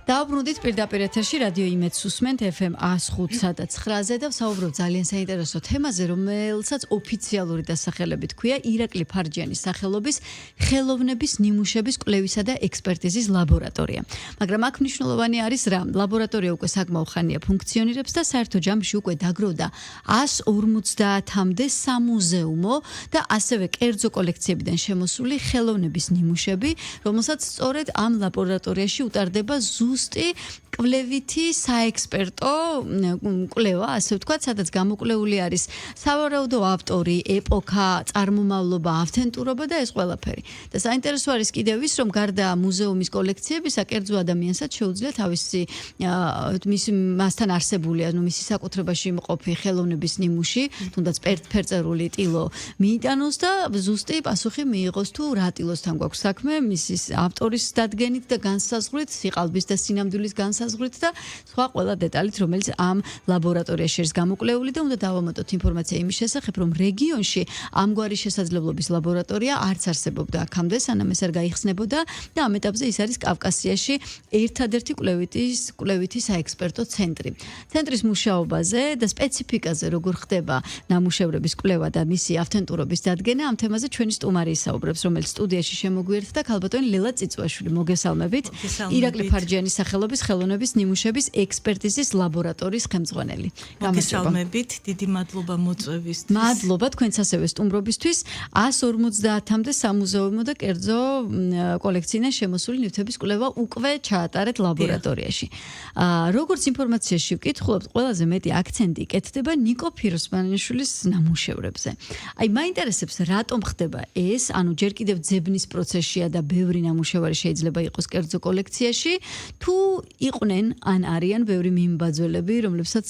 დაუბრუნდით პირდაპირ ეთერში რადიო იმედს უსმენთ FM 105.9-ზე და ვსაუბრობ ძალიან საინტერესო თემაზე, რომელსაც ოფიციალური დასახელებით ქვია ირაკლი ფარჯიანის სახელობის ხელოვნების ნიმუშების კვლევისა და ექსპერტიზის ლაბორატორია. მაგრამ აქ მნიშვნელოვანი არის რა, ლაბორატორია უკვე საკმაო ხანია ფუნქციონირებს და საერთო ჯამში უკვე დაგროვდა 150-მდე სამუზეუმო და ასევე კერძო კოლექციებიდან შემოსული ხელოვნების ნიმუშები, რომელსაც სწორედ ამ ლაბორატორიაში უტარდება ზუსტი კვლევითი საექსპერტო კვლევა, ასე ვთქვათ, სადაც გამოკვლეული არის სავარაუდო ავტორი, ეპოქა, წარმომავლობა, ავთენტურობა და ეს ყველაფერი. და საინტერესო არის კიდევ ის, რომ გარდა მუზეუმის კოლექციებისა, კერძო ადამიანსაც შეუძლია თავისი მასთან არსებული, ანუ მისი საკუთრებაში იმყოფი ხელოვნების ნიმუში, თუნდაც ფერწერული ტილო მიიტანოს და ზუსტი პასუხი მიიღოს თუ რა ტილოსთან გვაქვს საქმე, მისის ავტორის დადგენით და განსაზღვრით, სიყალბის და სინამდვილის განსაზღვრით და სხვა ყველა დეტალით, რომელიც ამ ლაბორატორიაში არის გამოკვლეული და უნდა დავამატოთ ინფორმაცია იმის შესახებ, რომ რეგიონში ამგვარი შესაძლებლობის ლაბორატორია არც არსებობდა აქამდე, სანამ ეს არ გაიხსნებოდა და ამ ეტაპზე ის არის კავკასიაში ერთადერთი კვლევითი საექსპერტო ცენტრი. ცენტრის მუშაობაზე და სპეციფიკაზე, როგორ ხდება ნამუშევრების კვლევა და მისი ავთენტურობის დადგენა, ამ თემაზე ჩვენი სტუმარი ისაუბრებს, რომელიც სტუდიაში შემოგვიერთდა ქალბატონი ლელა წიწვაშვილი. მოგესალმებით. ირაკლი ფარჯიანის სახელობის ხელოვნების ნიმუშების ექსპერტიზის ლაბორატორიის ხელმძღვანელი. მოგესალმებით, დიდი მადლობა მოწვევისთვის. მადლობა თქვენც ასევე სტუმრობისთვის. 150-მდე სამუზეუმო და კერძო კოლექციიდან შემოსული ნივთების კვლევა უკვე ჩაატარეთ ლაბორატორიაში. როგორც ინფორმაციაში ვკითხულობთ, ყველაზე მეტი აქცენტი იკეთდება ნიკო ფიროსმანიშვილის ნამუშევრებზე. აი, მაინტერესებს, რატომ ხდება ეს, ანუ ჯერ კიდევ ძებნის პროცესშია და ბევრი ნამუშევარი შეიძლება იყოს კერძო კოლექციაში, თუ იყვნენ ან არიან ბევრი მიმბაძველები, რომლებსაც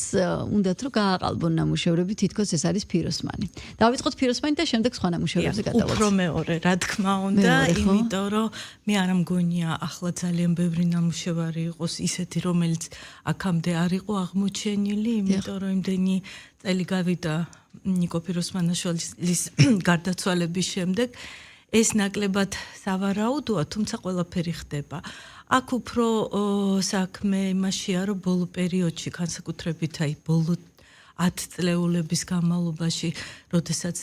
უნდათ რომ გააყალბონ ნამუშევრები, თითქოს ეს არის ფიროსმანი. დავიწყოთ ფიროსმანი და შემდეგ სხვა ნამუშევრებზე გადავართ. უფრო მეორე, რა თქმა უნდა, იმიტომ რომ მე არ მგონია ახლა ძალიან ბევრი ნამუშევარი იყოს ისეთი, რომელიც აქამდე არ იყო აღმოჩენილი, იმიტომ რომ იმდენი წელი გავიდა ნიკო ფიროსმანაშვილის გარდაცვალების შემდეგ. ეს ნაკლებად სავარაუდოა, თუმცა ყველაფერი ხდება. აქ უფრო საქმე იმაშია, რომ ბოლო პერიოდში, განსაკუთრებით აი ბოლო 10 წლეულების განმავლობაში, როდესაც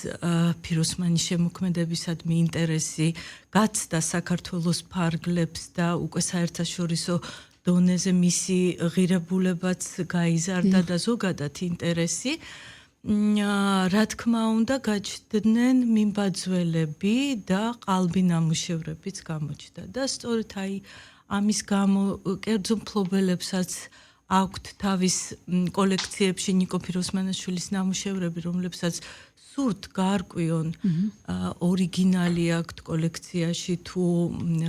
ფიროსმანის შემოქმედებისადმი ინტერესი გაცდა საქართველოს ფარგლებს და უკვე საერთაშორისო დონეზე მისი ღირებულებაც გაიზარდა და ზოგადად ინტერესი, რა თქმა უნდა, გაჩნდნენ მიმბაძველები და ყალბი ნამუშევრებიც გამოჩნდა და სწორედ აი ამის გამო კერძო მფლობელებსაც აქვთ თავის კოლექციებში ნიკო ფიროსმანაშვილის ნამუშევრები, რომლებსაც სურთ გაარკვიონ ორიგინალი აქვთ კოლექციაში თუ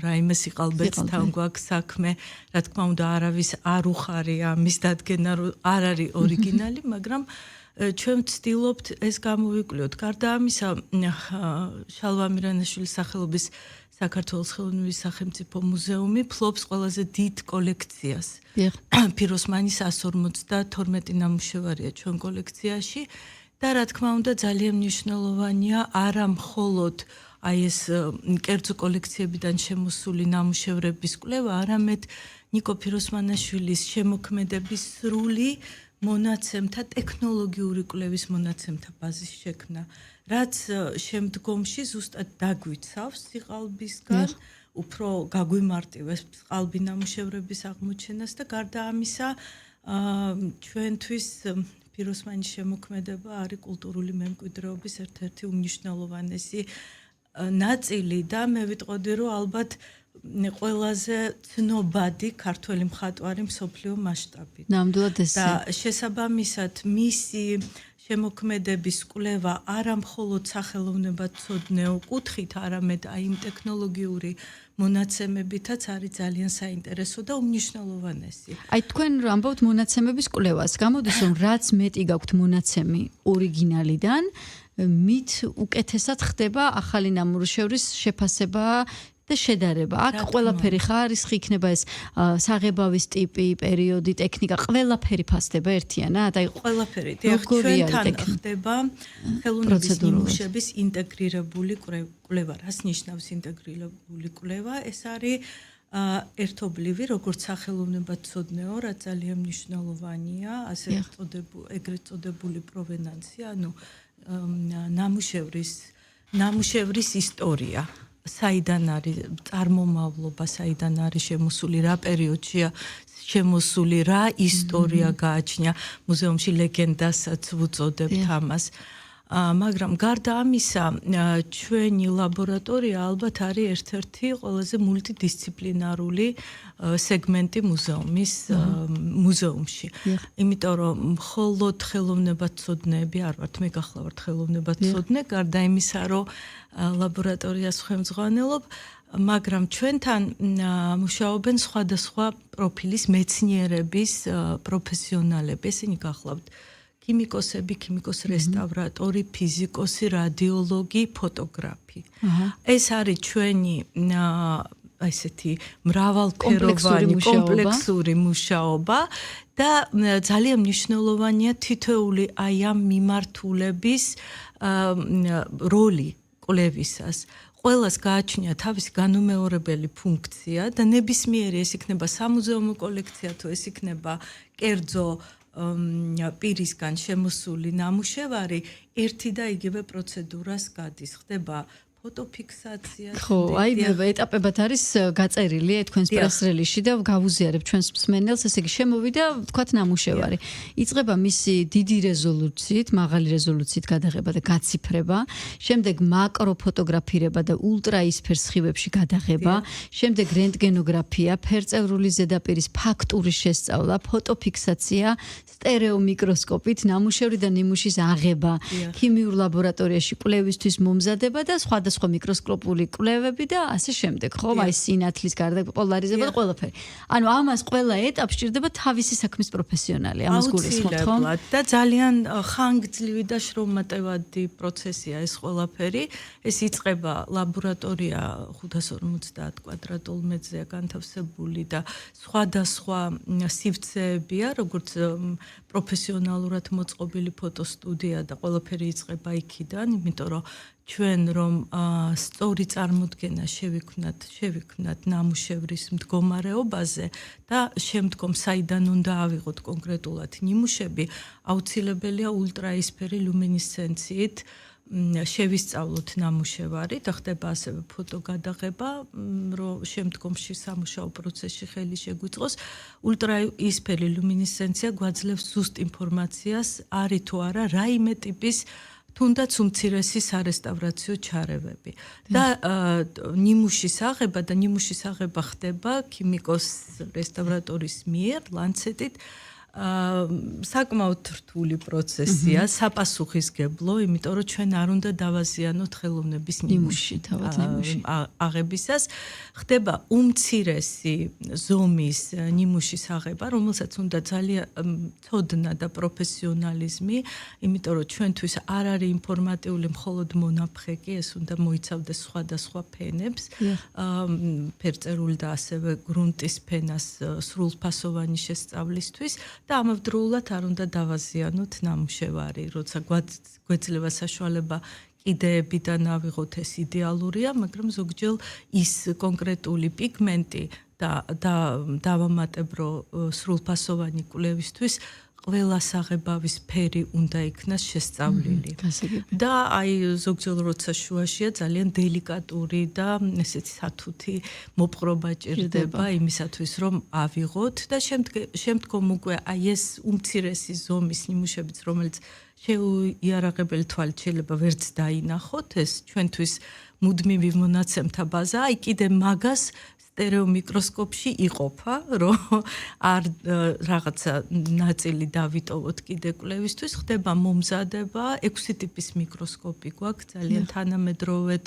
რაიმე სიყალბეცთან გვაქვს საქმე, რა თქმა უნდა, არავის არ უხარია ამის დადგენა, რომ არ არის ორიგინალი, მაგრამ ჩვენ ვცდილობთ ეს გამოვიკვლიოთ. გარდა ამისა, შალვა მირანაშვილის სახელობის საქართველოს ხელოვნების სახელმწიფო მუზეუმი ფლობს ყველაზე დიდ კოლექციას. ფიროსმანის 152 ნამუშევარია ჩვენ კოლექციაში და რა თქმა უნდა ძალიან მნიშვნელოვანია არა მხოლოდ აი ეს კერძო კოლექციებიდან შემოსული ნამუშევრების კვლევა, არამედ ნიკო ფიროსმანაშვილის შემოქმედების სრული მონაცემთა, ტექნოლოგიური კვლევის მონაცემთა ბაზის შექმნა, რაც შემდგომში ზუსტად დაგვიცავს სიყალბისგან, უფრო გაგვიმარტივებს სიყალბი ნამუშევრების აღმოჩენას და გარდა ამისა, ჩვენთვის ფიროსმანის შემოქმედება არის კულტურული მემკვიდრეობის ერთ-ერთი უმნიშვნელოვანესი ნაწილი და მე ვიტყოდი, რომ ალბათ ყველაზე ცნობადი ქართველი მხატვარი მსოფლიო მასშტაბით. ნამდვილად ესე. და შესაბამისად მისი შემოქმედების კვლევა არა მხოლოდ სახელოვნებათმცოდნეო კუთხით, არამედ აი იმ ტექნოლოგიური მონაცემებითაც არის ძალიან საინტერესო და უმნიშვნელოვანესი. აი თქვენ რომ ამბობთ მონაცემების კვლევას, გამოდის რომ რაც მეტი გაქვთ მონაცემი ორიგინალიდან, მით უკეთესად ხდება ახალი ნამუშევრის შეფასება და შედარება. აქ ყველაფერი ხარისხი იქნება ეს საღებავის ტიპი, პერიოდი, ტექნიკა, ყველაფერი ფასდება ერთიანად. აი ყველაფერი. ჩვენთან ხდება ხელოვნების ნიმუშების ინტეგრირებული კვლევა. რას ნიშნავს ინტეგრირებული კვლევა? ეს არის ერთობლივი, როგორც სახელოვნებაცოდნეო, რაც ძალიან მნიშვნელოვანია, ასე ეგრეთ წოდებული პროვენანსია, ანუ ნამუშევრის ისტორია, საიდან არის წარმომავლობა, საიდან არის შემოსული, რა პერიოდშია შემოსული, რა ისტორია გააჩნია მუზეუმში, ლეგენდასაც ვუწოდებთ ამას. მაგრამ გარდა ამისა, ჩვენი ლაბორატორია ალბათ არის ერთ-ერთი ყველაზე მულტიდისციპლინარული სეგმენტი მუზეუმში. იმიტომ რომ მხოლოდ ხელოვნებაცოდნეები არ ვართ, მე გახლავართ ხელოვნებაცოდნე, გარდა იმისა, რომ ლაბორატორიას ხელმძღვანელობ, მაგრამ ჩვენთან მუშაობენ სხვადასხვა პროფილის მეცნიერების პროფესიონალები, ესენი გახლავთ ქიმიკოსები, ქიმიკოს-რესტავრატორი, ფიზიკოსი, რადიოლოგი, ფოტოგრაფი. ეს არის ჩვენი ესეთი მრავალფეროვანი კომპლექსური მუშაობა და ძალიან მნიშვნელოვანია თითოეული აი ამ მიმართულების როლი კვლევისას. ყველას გააჩნია თავისი განუმეორებელი ფუნქცია და ნებისმიერი ეს იქნება სამუზეუმო კოლექცია თუ ეს იქნება კერძო პირისგან შემოსული ნამუშევარი ერთი და იგივე პროცედურას გადის. ხდება ფოტოფიქსაცია. ხო, აი ეტაპებად არის გაწერილი თქვენს პრეს-რელიზში და გავუზიარებ ჩვენს მსმენელს, ესე იგი შემოვიდა, ვთქვათ, ნამუშევარი. იწყება მისი დიდი რეზოლუციით, მაღალი რეზოლუციით გადაღება და გაციფრება, შემდეგ მაკროფოტოგრაფირება და ულტრაისფერ სხივებში გადაღება, შემდეგ რენტგენოგრაფია, ფერწერული ზედაპირის ფაქტურის შესწავლა, ფოტოფიქსაცია, სტერეო მიკროსკოპით, ნამუშევრი და ნიმუშის აღება, ქიმიურ ლაბორატორიაში კვლევისთვის მომზადება და სხვადასხვა მიკროსკოპული კვლევები და ასე შემდეგ, ხო? აი სინათლის გარდა პოლარიზება და ყველაფერი. ანუ ამას ყველა ეტაპს სჭირდება თავისი საქმის პროფესიონალი, ამას გულისხმობთ, ხო? და ძალიან ხანგრძლივი და შრომატევადი პროცესია ეს ყველაფერი. ეს იწყება ლაბორატორია 550 კვადრატულ მეტრზეა განთავსებული და სხვადასხვა სივრცეებია, როგორც პროფესიონალურად მოწყობილი ფოტოსტუდია და ყველაფერი იწყება იქიდან, იმიტომ რომ ჩვენ რომ სწორი წარმოდგენა შევიქმნათ ნამუშევრის მდგომარეობაზე და შემდგომ საიდან უნდა ავიღოთ კონკრეტულად ნიმუშები, აუცილებელია ულტრაისფერი ლუმინესცენციით შევისწავლოთ ნამუშევარი და ხდება ასევე ფოტოგადაღება, რომ შემდგომში სამუშაო პროცესში ხელი შეგვიწყოს. ულტრაისფერი ლუმინესცენცია გვაძლევს ზუსტ ინფორმაციას, არის თუ არა რაიმე ტიპის თუნდაც უმცირესი სარესტავრაციო ჩარევები. და ნიმუშის აღება ხდება ქიმიკოს-რესტავრატორის მიერ ლანცეტით. საკმაოდ რთული პროცესია, საპასუხისგებლო, იმიტომ რომ ჩვენ არ უნდა დავაზიანოთ ხელოვნების ნიმუში აღებისას. ხდება უმცირესი ზომის ნიმუშის აღება, რომელსაც უნდა ძალიან ცოდნა და პროფესიონალიზმი, იმიტომ რომ ჩვენთვის არ არის ინფორმატიული მხოლოდ მონაფხეკი, ეს უნდა მოიცავდეს სხვადასხვა ფენებს, ფერწერული და ასევე გრუნტის ფენას სრულფასოვანი შესწავლისთვის. და ამავდროულად არ უნდა დავაზიანოთ ნამუშევარი, როცა გვეძლევა საშუალება კიდეებიდან ავიღოთ ეს იდეალურია, მაგრამ ზოგჯერ ის კონკრეტული პიგმენტი და დავამატებრო სრულფასოვანი კვლევისთვის ყველა საღებავის ფერი უნდა იქნას შესწავლილი. და აი ზოგჯერ როცა შუაშია ძალიან დელიკატური და ესეთი სათუთი მოპყრობა ჭირდება იმისათვის რომ ავიღოთ და შემდგომ უკვე აი ეს უმცირესი ზომის ნიმუშებიც რომელიც შეუიარაღებელი თვალით შეიძლება ვერც დაინახოთ ეს ჩვენთვის მუდმივი მონაცემთა ბაზა აი კიდე მაგას სტერეო მიკროსკოპში იყოფა, რომ არ რაღაცა ნაწილი დავიტოვოთ კიდე კვლევისთვის, ხდება მომზადება, 6 ტიპის მიკროსკოპი გვაქვს, ძალიან თანამედროვედ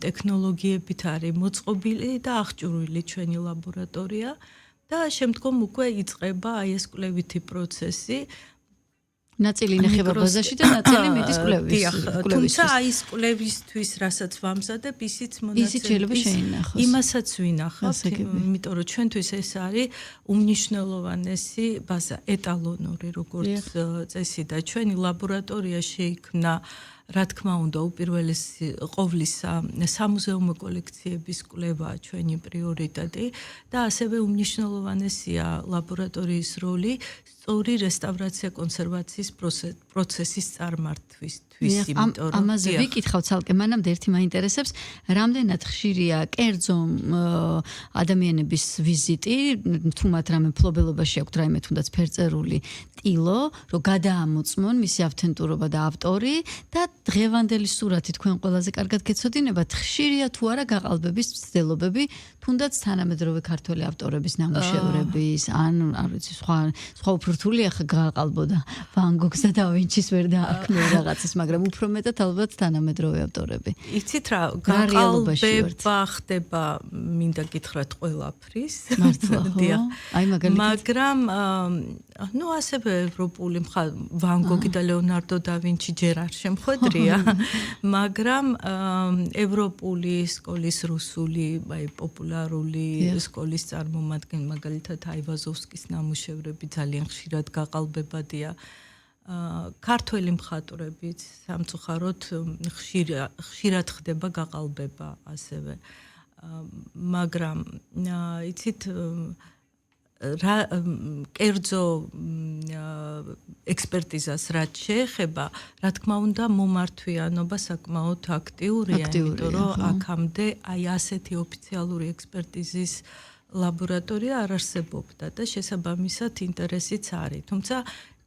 ტექნოლოგიებით არის მოწყობილი და აღჭურვილი ჩვენი ლაბორატორია და შემდგომ უკვე იწყება აი ეს კვლევითი პროცესი. ნაწილი ინახება ბაზაში და ნაწილი მიდის კვლევისთვის. თუმცა აი ეს კვლევისთვის, რასაც ვამზადებ, ისიც მონაცემები შეინახოს. იმასაც ვინახავთ, იმიტომ რომ ჩვენთვის ეს არის უმნიშვნელოვანესი ბაზა, ეტალონური როგორც წესი და ჩვენი ლაბორატორია შეიქმნა რა თქმა უნდა, უპირველესი ყოვლისა სამუზეუმო კოლექციების კვლევაა ჩვენი პრიორიტეტი და ასევე უმნიშვნელოვანესია ლაბორატორიის როლი სწორი რესტავრაცია კონსერვაციის პროცესის წარმართვისთვის. ამაზე ვიკითხავ ცალკე, მანამდე ერთი მაინტერესებს, რამდენად ხშირია კერძო ადამიანების ვიზიტი, თუ მათ რამე მფლობელობაში აქვთ რაიმე თუნდაც ფერწერული ტილო, რომ გადაამოწმონ მისი ავთენტურობა და ავტორი და დღევანდელი სურათი თქვენ ყველაზე კარგად გეცოდინებათ, ხშირია თუ არა გაყალბების მცდელობები, თუნდაც თანამედროვე ქართველი ავტორების ნამუშევრების, ან არ ვიცი, სხვა უფრო რთულია ხა გაყალბოდა ვან გოგს და და ვინჩის ვერ დააქმნილ რაღაცას, მაგრამ უფრო მეტად ალბათ თანამედროვე ავტორები. იცით რა, გაყალბება ხდება მინდა გითხრათ ყველაფრის. მართლა, ხო? აი მაგალითად. მაგრამ ну ასევე ევროპული ვან გოგი და ლეონარდო და ვინჩი ჯერ არ შემხვედრია, მაგრამ ევროპული სკოლის რუსული, აი პოპულარული სკოლის წარმომადგენელი, მაგალითად აივაზოვსკის ნამუშევრები ძალიან ხშირად გაყალბებადია. ქართველი მხატვრებიც სამწუხაროდ ხშირად ხდება გაყალბება ასევე. მაგრამ იცით რა კერძო ექსპერტიზას რაც შეეხება, რა თქმა უნდა, მომართვიანობა საკმაოდ აქტიურია, იმიტომ რომ აქამდე აი ასეთი ოფიციალური ექსპერტიზის ლაბორატორია არ არსებობდა და შესაბამისად ინტერესიც არის. თუმცა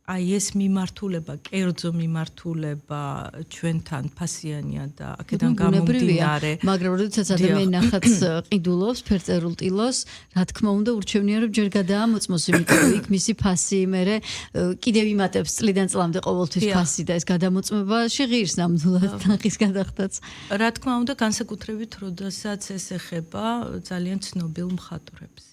აი ეს მიმართულება, კერძო მიმართულება ჩვენთან ფასიანია და აქედან გამომდინარე. მაგრამ როდესაც ადამიანი ნახატს ყიდულობს, ფერწერულ ტილოს, რა თქმა უნდა, ურჩევნია რომ ჯერ გადაამოწმოს, იმიტომ რომ იქ მისი ფასი, მერე კიდევ იმატებს წლიდან წლამდე ყოველთვის ფასი და ეს გადამოწმებაში ღირს ნამდვილად თანხის გადახდაც. რა თქმა უნდა, განსაკუთრებით როდესაც ეს ეხება ძალიან ცნობილ მხატვრებს.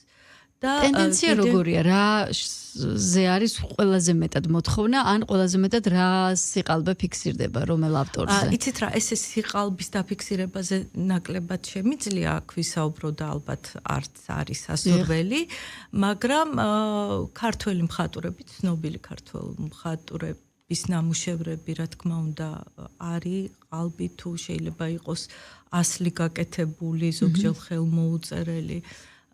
ტენდენცია როგორია, რაზე არის ყველაზე მეტად მოთხოვნა, ან ყველაზე მეტად რა სიყალბე ფიქსირდება რომელ ავტორზე? იცით რა, ეს სიყალბის დაფიქსირებაზე ნაკლებად შემიძლია აქ ვისაუბრო და ალბათ არც არის ასურველი, მაგრამ ქართველი მხატვრები, ცნობილი ქართველი მხატვრების ნამუშევრები, რა თქმა უნდა, არის ყალბი თუ შეიძლება იყოს ასლი გაკეთებული, ზოგჯერ ხელმოუწერელი.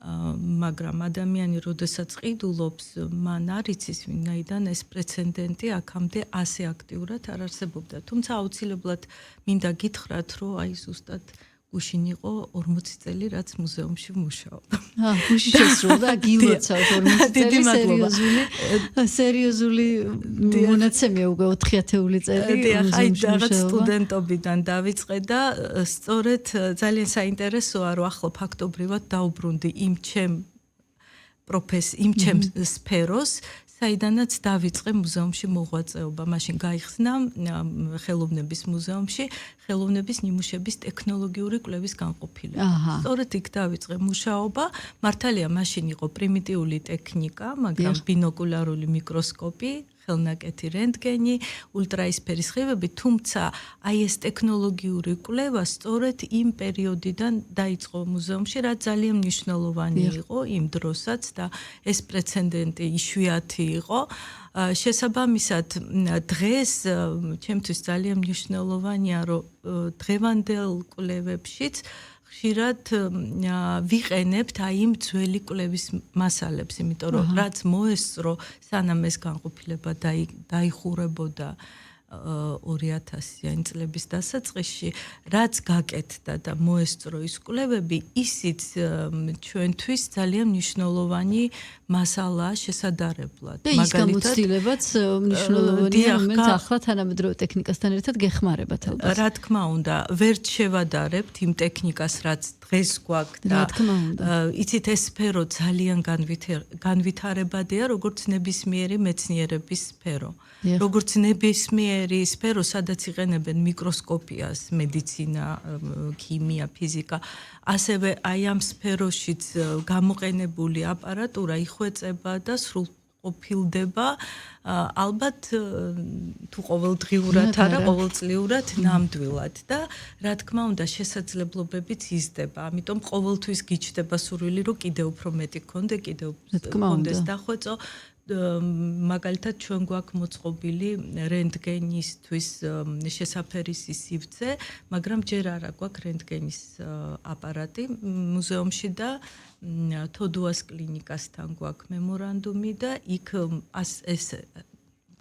მაგრამ ადამიანი როდესაც ყიდულობს, მან არ იცის ვინაიდან ეს პრეცედენტი აქამდე ასე აქტიურად არ არსებობდა. თუმცა აუცილებლად მინდა გითხრათ, რომ აი ზუსტად გუშინ იყო 40 წელი, რაც მუზეუმში ვმუშაობ. გუშინ შესრულდა, გილოცავთ 40 წელი სერიოზული მონაცემია უკვე 4 ათეული წელი. აი რაღაც სტუდენტობიდან დავიწყე და სწორედ ძალიან საინტერესოა, რომ ახლა ფაქტობრივად დაუბრუნდი იმ ჩემ სფეროს, საიდანაც დავიწყე მუზეუმში მოღვაწეობა. მაშინ გაიხსნა ხელოვნების მუზეუმში ხელოვნების ნიმუშების ტექნოლოგიური კვლევის განყოფილება. სწორედ იქ დავიწყე მუშაობა. მართალია, მაშინ იყო პრიმიტიული ტექნიკა, მაგრამ ბინოკულარული მიკროსკოპი, ხელნაკეთი რენტგენი, ულტრაისფერი სხივები, თუმცა აი ეს ტექნოლოგიური კვლევა სწორედ იმ პერიოდიდან დაიწყო მუზეუმში, რაც ძალიან მნიშვნელოვანი იყო იმ დროსაც და ეს პრეცედენტი იშვიათი იყო. შესაბამისად, დღეს ჩემთვის ძალიან მნიშვნელოვანია, რომ დღევანდელ კვლევებშიც ხშირად ვიყენებთ აი იმ ძველი კვლევის მასალებს, იმიტომ რომ რაც მოესწრო, სანამ ეს განყოფილება დაიხურებოდა 2000-იანი წლების დასაწყისში, რაც გაკეთდა და მოესწრო ის კვლევები, ისიც ჩვენთვის ძალიან მნიშვნელოვანი მასალაა შესადარებლად. და ის გამოცდილებაც მნიშვნელოვანია, რომელიც ახლა თანამედროვე ტექნიკასთან ერთად გეხმარებათ ალბათ. რა თქმა უნდა, ვერ შევადარებთ იმ ტექნიკას, რაც დღეს გვაქვს და იცით ეს სფერო ძალიან განვითარებადია, როგორც ნებისმიერი მეცნიერების სფერო. როგორც ნებისმიერი სფერო, სადაც იყენებენ მიკროსკოპიას, მედიცინა, ქიმია, ფიზიკა, ასევე აი ამ სფეროშიც გამოყენებული აპარატურა იხვეწება და სრულყოფილდება, ალბათ თუ ყოველდღიურად არა, ყოველწლიურად ნამდვილად და რა თქმა უნდა შესაძლებლობებიც იზრდება. ამიტომ ყოველთვის გიჩნდება სურვილი, რომ კიდევ უფრო მეტი გქონდეს, კიდევ გქონდეს დახვეწო. მაგალითად ჩვენ გვაქვს მოწყობილი რენტგენისთვის შესაფერის სივრცე, მაგრამ ჯერ არა გვაქვს რენტგენის აპარატი მუზეუმში და თოდუას კლინიკასთან გვაქვს მემორანდუმი და იქ ეს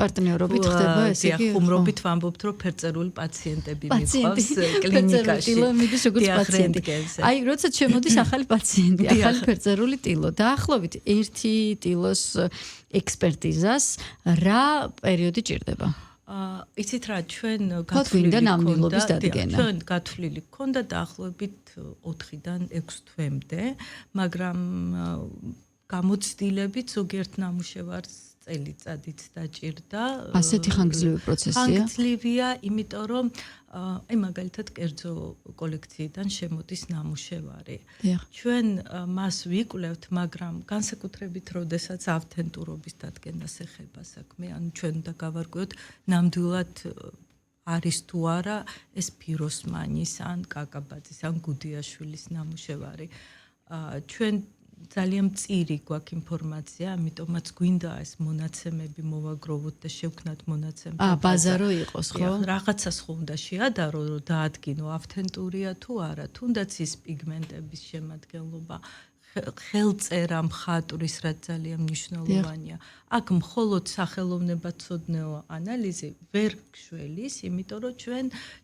პარტნიორობით ხდება ესე იგი ხუმრობით ვამბობთ რომ ფერწერული პაციენტები მიყვავს კლინიკაში მიდის როგორც პაციენტი აი როცა შემოდის ახალი პაციენტი ახალი ფერწერული ტილო დაახლოებით ერთი ტილოს ექსპერტიზას რა პერიოდი ჭირდება იცით რა ჩვენ გათვლილი გქონდა დაახლოებით 4-დან 6 თვემდე მაგრამ გამოცდილებით ზოგიერთ ნამუშევარს წელიწადით დაჭირდა. ასეთი ხანგრძლივი პროცესია? ხანგრძლივია, იმიტომ რომ აი მაგალითად კერძო კოლექციიდან შემოდის ნამუშევარი. ჩვენ მას ვიკვლევთ, მაგრამ განსაკუთრებით როდესაც ავთენტურობის დადგენას ეხება საქმე, ანუ ჩვენ უნდა გავარკვიოთ ნამდვილად არის თუ არა ეს ფიროსმანის ან კაკაბაძის ან გუდიაშვილის ნამუშევარი. ჩვენ ძალიან მწირი გვაქვს ინფორმაცია, ამიტომაც გვინდა ეს მონაცემები მოვაგროვოთ და შევქნათ მონაცემები. ბაზარო იყოს, ხო? რაღაცას ხო უნდა შეადარო, რომ დაადგინო ავთენტურია თუ არა, თუნდაც ის პიგმენტების შემადგენლობა, ხელწერა მხატვრის რაც ძალიან მნიშვნელოვანია. აქ მხოლოდ სახელოვნებაცოდნეო ანალიზი ვერ გშველის, იმიტომ რომ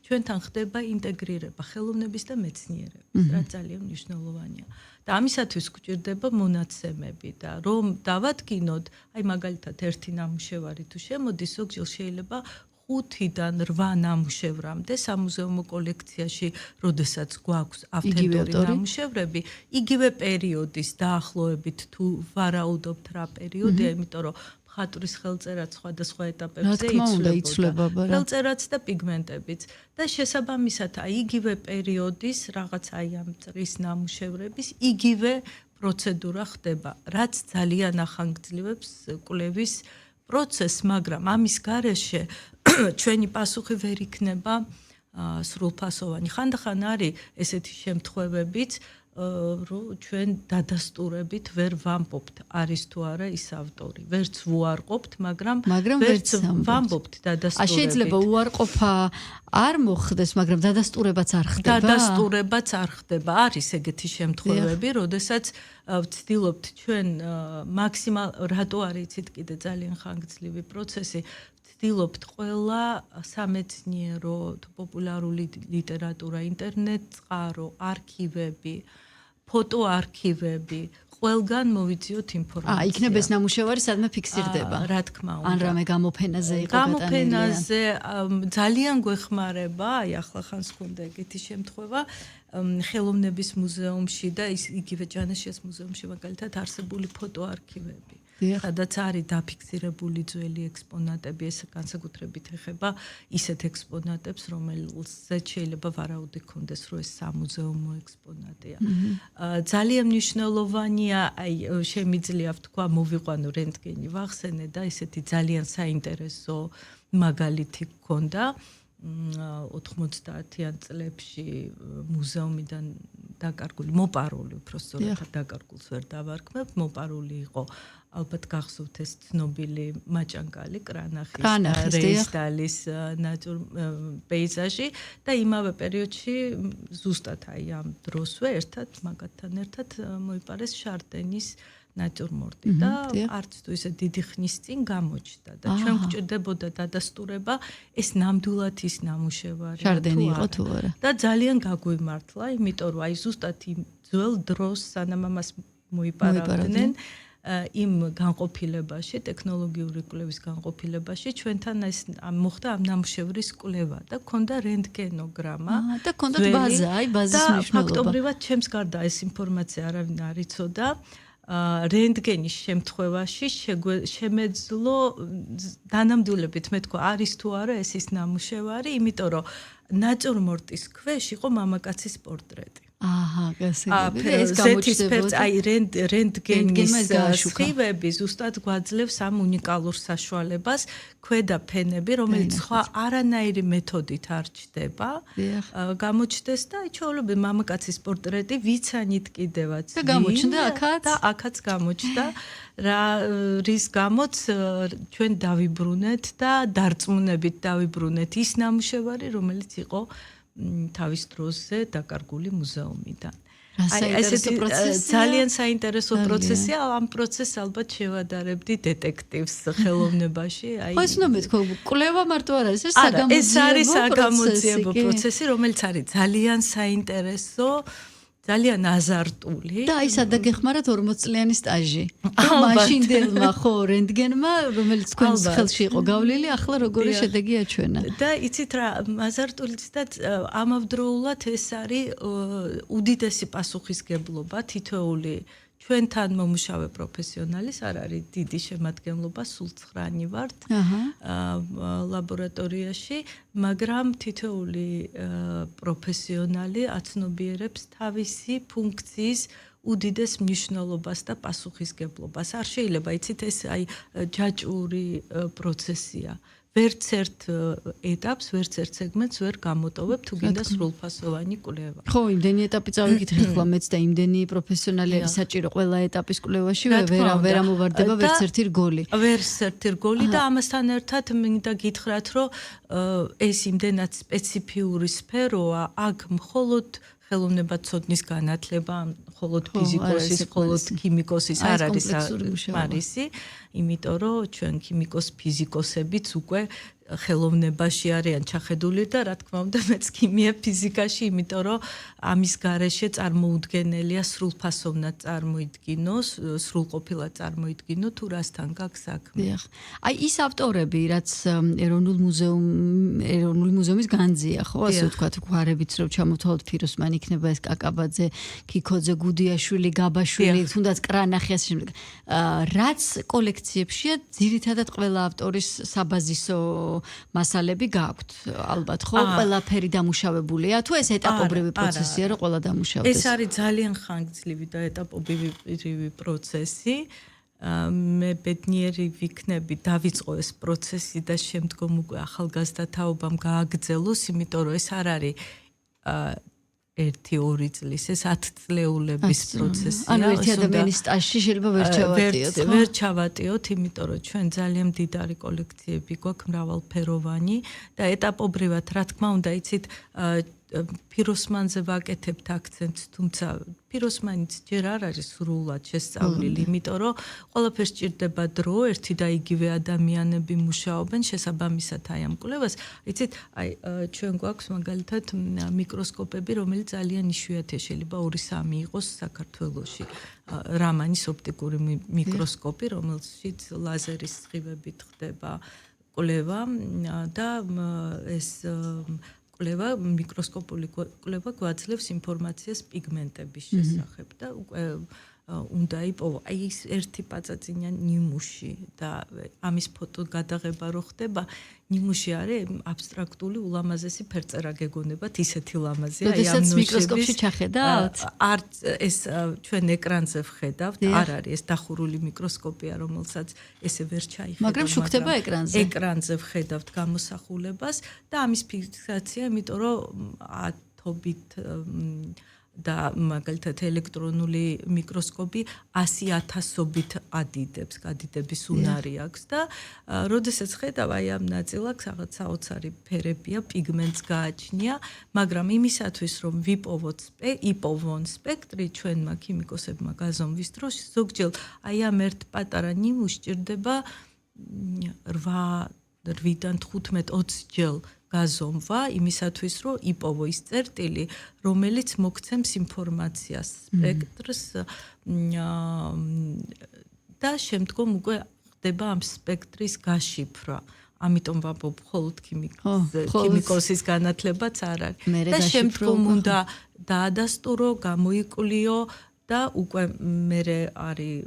ჩვენთან ხდება ინტეგრირება ხელოვნების და მეცნიერების, რაც ძალიან მნიშვნელოვანია. და ამისათვის გვჭირდება მონაცემები და რომ დავადგინოთ, აი მაგალითად ერთი ნამუშევარი თუ შემოდის, ზოგჯერ შეიძლება 5-დან 8 ნამუშევრამდე სამუზეუმო კოლექციაში, როდესაც გვაქვს ავთენტური ნამუშევრები, იგივე პერიოდის დაახლოებით თუ ვარაუდობთ რა პერიოდია, იმიტომ რომ მხატვრის ხელწერაც სხვადასხვა ეტაპებზე იცვლება. ხელწერაც და პიგმენტებიც. და შესაბამისად, აი იგივე პერიოდის რაღაც აი ამ წრის ნამუშევრების იგივე პროცედურა ხდება, რაც ძალიან ახანგრძლივებს კვლევის პროცესს, მაგრამ ამის გარეშე ჩვენი პასუხი ვერ იქნება სრულფასოვანი. ხანდახან არის ესეთი შემთხვევებიც, რომ ჩვენ დადასტურებით ვერ ვამბობთ არის თუ არა ის ავტორი. ვერც ვუარყოფთ, მაგრამ ვერც ვამბობთ დადასტურებით. შეიძლება უარყოფა არ მოხდეს, მაგრამ დადასტურებაც არ ხდება. დადასტურებაც არ ხდება. არის ეგეთი შემთხვევები, როდესაც ვცდილობთ ჩვენ მაქსიმალ რატო არის იცით კიდე ძალიან ხანგრძლივი პროცესი ვცდილობთ ყველა სამეცნიერო თუ პოპულარული ლიტერატურა, ინტერნეტ-წყარო, არქივები, ფოტოარქივები, ყველგან მოვიძიოთ ინფორმაცია. იქნება ეს ნამუშევარი სადმე ფიქსირდება. რა თქმა უნდა. ან რამე გამოფენაზე იყო გატანილი. გამოფენაზე ძალიან გვეხმარება, აი ახლა ხანს ხონდა ეგეთი შემთხვევა, ხელოვნების მუზეუმში და იგივე ჯანაშიას მუზეუმში მაგალითად არსებული ფოტოარქივები. სადაც არის დაფიქსირებული ძველი ექსპონატები, ეს განსაკუთრებით ეხება ისეთ ექსპონატებს, რომელზეც შეიძლება ვარაუდი ქონდეს, რომ ეს სამუზეუმო ექსპონატია. ძალიან მნიშვნელოვანია, აი შემიძლია ვთქვა, მოვიყვანო რენტგენი ვახსენე და ესეთი ძალიან საინტერესო მაგალითი გქონდა 90-იან წლებში მუზეუმიდან დაკარგული, მოპარული, უბრალოდ დაკარგულს ვერ დავარქმევ, მოპარული იყო ალბათ გახსოვთ ეს ცნობილი მაჭანგალი კრანახის რეისტალის პეიზაჟი და იმავე პერიოდში ზუსტად აი ამ დროსვე ერთად მაგათთან ერთად მოიპარეს შარდენის ნატურმორტი და არც თუ ისე დიდი ხნის წინ გამოჩნდა და ჩვენ გვჭირდებოდა დადასტურება ეს ნამდვილად ის ნამუშევარი შარდენი იყო თუ არა და ძალიან გაგვიმართლა იმიტომ რომ აი ზუსტად იმ ძველ დროს სანამ ამას მოიპარავდნენ იმ განყოფილებაში ტექნოლოგიური კვლევის განყოფილებაში ჩვენთან ეს მოხდა ამ ნამუშევრის კვლევა და ქონდა რენტგენოგრამა და ქონდა ბაზა აი ბაზის მნიშვნელობა და ფაქტობრივად ჩემს გარდა ეს ინფორმაცია არავინ არ იცოდა რენტგენის შემთხვევაში შემეძლო დანამდვილებით მე თქვა არის თუ არა ეს ის ნამუშევარი იმიტომ რომ ნატურმორტის ქვეშ იყო მამაკაცის პორტრეტი აჰა, გასაგები. ეს გამოჩნდებოდა. აი რენტგენის სხივები ზუსტად გვაძლევს ამ უნიკალურ საშუალებას, ქვედა ფენები, რომელიც სხვა არანაირი მეთოდით არ ჩდება, გამოჩნდეს და ჩვეულებრივ მამაკაცის პორტრეტი ვიცანით კიდევაც. და გამოჩნდა აქაც? და აქაც გამოჩნდა. რის გამოც ჩვენ დავიბრუნეთ და დარწმუნებით დავიბრუნეთ ის ნამუშევარი, რომელიც იყო თავის დროზე დაკარგული მუზეუმიდან. ძალიან საინტერესო პროცესია, ამ პროცესს ალბათ შევადარებდი დეტექტივს ხელოვნებაში. ხო, ეს უნდა მეთქვა, კვლევა მარტო არ არის, ეს საგამოძიებო პროცესი, რომელიც არის ძალიან საინტერესო, ძალიან აზარტული. და აი სადა გეხმარათ 40 წლიანი სტაჟი. მაშინდელმა ხო რენტგენმა, რომელიც თქვენს ხელში იყო გავლილი, ახლა როგორი შედეგი აჩვენა. და იცით რა, აზარტული ცდაც ამავდროულად ეს არის უდიდესი პასუხისგებლობა თითოეული ჩვენთან მომუშავე პროფესიონალის, არ არის დიდი შემადგენლობა, სულ 9 ვართ ლაბორატორიაში, მაგრამ თითოეული პროფესიონალი აცნობიერებს თავისი ფუნქციის უდიდეს მნიშვნელობას და პასუხისგებლობას. არ შეიძლება, იცით, ეს აი ჯაჭვური პროცესია. ვერც ერთ ეტაპს, ვერც ერთ სეგმენტს ვერ გამოტოვებ, თუ გინდა სრულფასოვანი კვლევა. ხო, იმდენი ეტაპი წავიკითხე ხოლმე მეც და იმდენი პროფესიონალი არის საჭირო ყველა ეტაპის კვლევაში, ვერ ამოვარდება ვერც ერთი რგოლი. ვერც ერთი რგოლი და ამასთან ერთად მინდა გითხრათ, რომ ეს იმდენად სპეციფიური სფეროა, აქ მხოლოდ ხელოვნებაცოდნის განათლება, მხოლოდ ფიზიკოსის, მხოლოდ ქიმიკოსის არ არის მარისი, იმიტომ რომ ჩვენ ქიმიკოს ფიზიკოსებიც უკვე ხელოვნებაში არიან ჩახედული და რა თქმა უნდა მეც ქიმია ფიზიკაში, იმიტომ რომ ამის გარეშე წარმოუდგენელია სრულფასოვნად წარმოიდგინოს, სრულყოფილად წარმოიდგინო თუ რასთან გაქვს საქმე. აი ის ავტორები, რაც ეროვნული მუზეუმის განძია, ხო, ასე ვთქვათ, გვარებიც რომ ჩამოთვალოთ ფიროსმანი იქნება ეს კაკაბაძე, ქიქოძე, გუდიაშვილი, გაბაშვილი, თუნდაც კრანახი ასე შემდეგ. რაც კოლექციებშია ძირითადად ყველა ავტორის საბაზისო მასალები გაქვთ, ალბათ, ხო? ყველაფერი დამუშავებულია, თუ ეს ეტაპობრივი პროცესია, რომ ყველა დამუშავდეს? ეს არის ძალიან ხანგრძლივი და ეტაპობრივი პროცესი. მე ბედნიერი ვიქნები, დავიწყო ეს პროცესი და შემდგომ უკვე ახალგაზრდა თაობამ გააგრძელოს, იმიტომ რომ ეს არ არის 1-2 წლის, ეს 10 წლეულების პროცესია. ანუ ერთი ადამიანის სტაჟში შეიძლება ვერ ჩავატიოთ, ხო? ვერ ჩავატიოთ, იმიტომ რომ ჩვენ ძალიან მდიდარი კოლექციები გვაქვს, მრავალფეროვანი და ეტაპობრივად, რა თქმა უნდა, იცით, ფიროსმანზე ვაკეთებთ აქცენტს, თუმცა ფიროსმანიც ჯერ არ არის სრულად შესწავლილი, იმიტომ რომ ყველაფერს სჭირდება დრო, ერთი და იგივე ადამიანები მუშაობენ შესაბამისად აი ამ კვლევას. იცით, აი ჩვენ გვაქვს მაგალითად მიკროსკოპები, რომელიც ძალიან იშვიათია, შეიძლება 2-3 იყოს საქართველოში. რამანის ოპტიკური მიკროსკოპი, რომელშიც ლაზერის სხივებით ხდება კვლევა და ეს კვლევა, მიკროსკოპული კვლევა გვაძლევს ინფორმაციას პიგმენტების შესახებ და უკვე უნდა იპოვო აი ეს ერთი პაწაწინა ნიმუში და ამის ფოტო გადაღება რო ხდება, ნიმუში არის აბსტრაქტული ულამაზესი ფერწერა გეგონებათ, ისეთი ლამაზია აი ამ მიკროსკოპში ჩახედავთ? არც ეს ჩვენ ეკრანზე ვხედავთ, არ არის ეს დახურული მიკროსკოპია, რომელსაც ესე ვერ ჩაიხედავ, მაგრამ შუქდება ეკრანზე. ეკრანზე ვხედავთ გამოსახულებას და ამის ფიქსაცია, იმიტომ რომ ათობით და მაგალითად ელექტრონული მიკროსკოპი 100,000-ობით ადიდებს, გადიდების უნარი აქვს და როდესაც ხედავ აი ამ ნაწილაკს რაღაც საოცარი ფერებია, პიგმენტს გააჩნია, მაგრამ იმისათვის რომ იპოვონ სპექტრი ჩვენმა ქიმიკოსებმა გაზომვის დროს ზოგჯერ აი ამ ერთ პატარა ნიმუშს სჭირდება 8-დან 15-20 ჯერ გაზომვა იმისათვის რომ იპოვო ის წერტილი, რომელიც მოგცემს ინფორმაციას, სპექტრს და შემდგომ უკვე ხდება ამ სპექტრის გაშიფრვა. ამიტომ ვამბობ, მხოლოდ ქიმიკოსის განათლებაც არ არის. და შემდგომ უნდა დაადასტურო, გამოიკლიო და უკვე მერე არის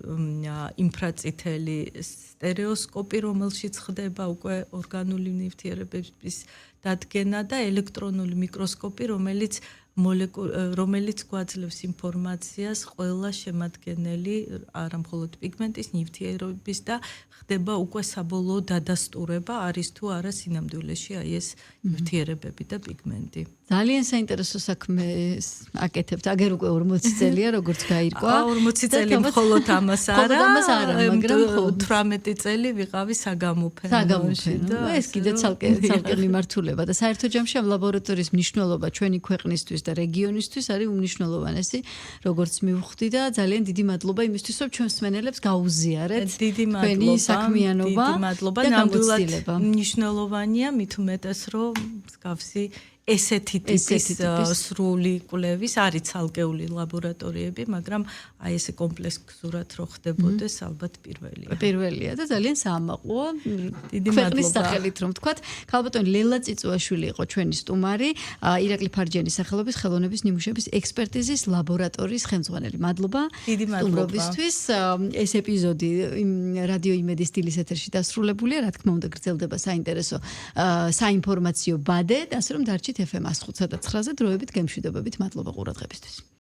ინფრაწითელი სტერეოსკოპი, რომელშიც ხდება უკვე ორგანული ნივთიერებების დადგენა და ელექტრონული მიკროსკოპი, რომელიც რომელიც გვაძლევს ინფორმაციას ყველა შემადგენელი არა მხოლოდ პიგმენტის, ნივთიერების და ხდება უკვე საბოლოო დადასტურება არის თუ არა სინამდვილეში აი ეს ნივთიერებები და პიგმენტი. ძალიან საინტერესო საქმეს აკეთებთ. აგერ უკვე 40 წელია როგორც გაირკვა. 40 წელი მხოლოდ ამას არა, მაგრამ 18 წელი ვიყავი საგამოფენოში. ეს კიდე ცალკე მიმართულება და საერთო ჯამში ამ ლაბორატორიის მნიშვნელობა ჩვენი ქვეყნისთვის და რეგიონისთვის არის უმნიშვნელოვანესი, როგორც მივხვდი და ძალიან დიდი მადლობა იმისთვის, რომ ჩვენს მსმენელებს გაუზიარეთ. დიდი საქმიანობა. დიდი მადლობა. ნამდვილად მნიშვნელოვანია, მით უმეტეს რომ მსგავსი ესეთი ტიპის სრული კვლევის არის ცალკეული ლაბორატორიები, მაგრამ აი ესე კომპლექსურად რო ხდებოდეს, ალბათ პირველია და ძალიან საამაყოა. დიდი მადლობა სახელით რომ ვთქვათ. ქალბატონი ლელა წიწუაშვილი იყო ჩვენი სტუმარი, ირაკლი ფარჯენის სახელობის ხელოვნების ნიმუშების ექსპერტიზის ლაბორატორიის ხელმძღვანელი. მადლობა სტუმრობისთვის. ეს ეპიზოდი რადიო იმედის სტილის ეთერში დასრულებულია, რა თქმა უნდა გრძელდება საინტერესო საინფორმაციო ბადე, ასე რომ დარჩით FM 105 და 9-ზე დროებით გემშვიდობებით. მადლობა ყურადღებისთვის.